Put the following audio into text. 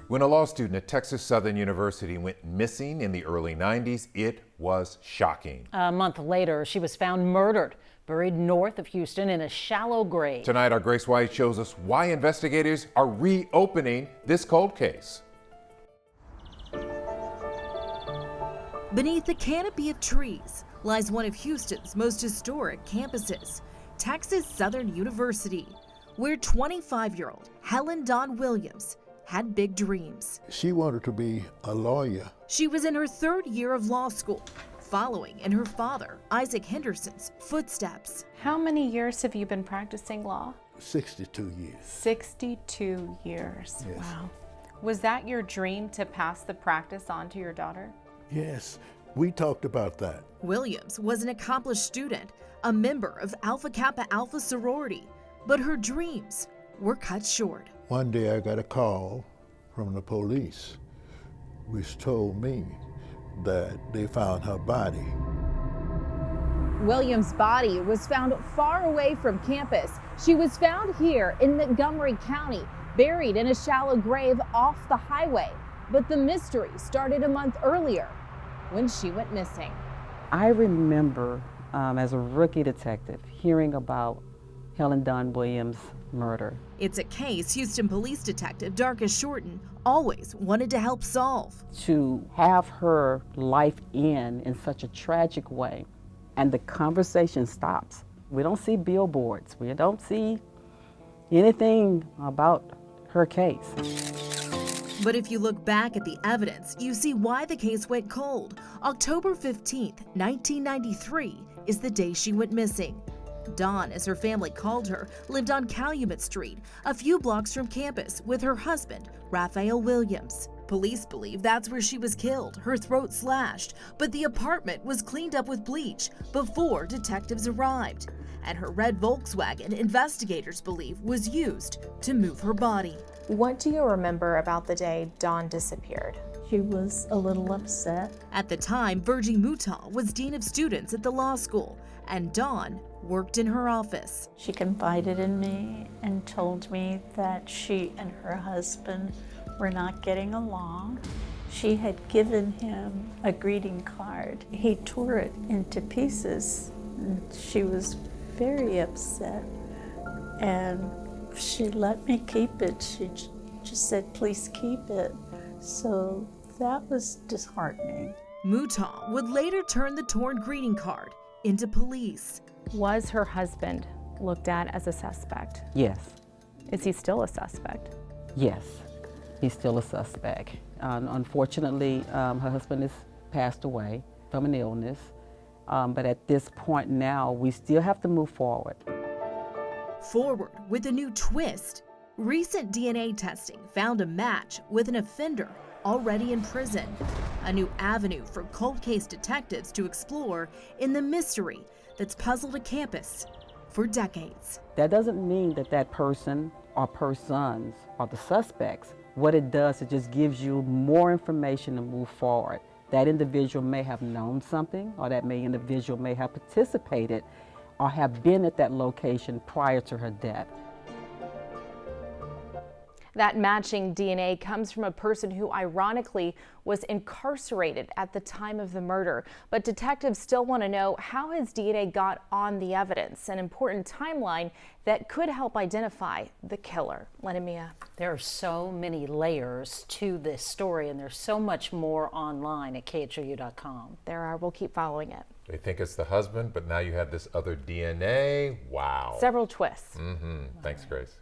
When a law student at Texas Southern University went missing in the early 90s, it was shocking. A month later, she was found murdered, buried north of Houston in a shallow grave. Tonight, our Grace White shows us why investigators are reopening this cold case. Beneath the canopy of trees lies one of Houston's most historic campuses, Texas Southern University, where 25-year-old Helen Dawn Williams had big dreams. She wanted to be a lawyer. She was in her third year of law school, following in her father, Isaac Henderson's footsteps. How many years have you been practicing law? 62 years. 62 years. Yes. Wow. Was that your dream, to pass the practice on to your daughter? Yes, we talked about that. Williams was an accomplished student, a member of Alpha Kappa Alpha sorority, but her dreams were cut short. One day I got a call from the police, which told me that they found her body. Williams' body was found far away from campus. She was found here in Montgomery County, buried in a shallow grave off the highway. But the mystery started a month earlier when she went missing. I remember as a rookie detective hearing about Helen Dawn Williams' murder. It's a case Houston Police Detective Darkus Shorten always wanted to help solve. To have her life end in such a tragic way, and the conversation stops. We don't see billboards. We don't see anything about her case. But if you look back at the evidence, you see why the case went cold. October 15th, 1993 is the day she went missing. Dawn, as her family called her, lived on Calumet Street, a few blocks from campus, with her husband, Raphael Williams. Police believe that's where she was killed, her throat slashed, but the apartment was cleaned up with bleach before detectives arrived. And her red Volkswagen, investigators believe, was used to move her body. What do you remember about the day Dawn disappeared? She was a little upset. At the time, Virgie Mouton was dean of students at the law school, and Dawn worked in her office. She confided in me and told me that she and her husband were not getting along. She had given him a greeting card. He tore it into pieces. And she was very upset, and she let me keep it. She just said, please keep it. So that was disheartening. Mouton would later turn the torn greeting card into police. Was her husband looked at as a suspect? Yes, Is he still a suspect? yes, he's still a suspect. Unfortunately, her husband has passed away from an illness, but at this point now, we still have to move forward. Forward with a new twist. Recent DNA testing found a match with an offender already in prison. A new avenue for cold case detectives to explore in the mystery that's puzzled a campus for decades. That doesn't mean that that person or persons are the suspects. What it does, it just gives you more information to move forward. That individual may have known something, or that individual may have participated or have been at that location prior to her death. That matching DNA comes from a person who ironically was incarcerated at the time of the murder. But detectives still want to know how his DNA got on the evidence, an important timeline that could help identify the killer. Lenimia. There are so many layers to this story, and there's so much more online at KHOU.com. There are. We'll keep following it. They think it's the husband, but now you have this other DNA. Wow. Several twists. Thanks, Grace.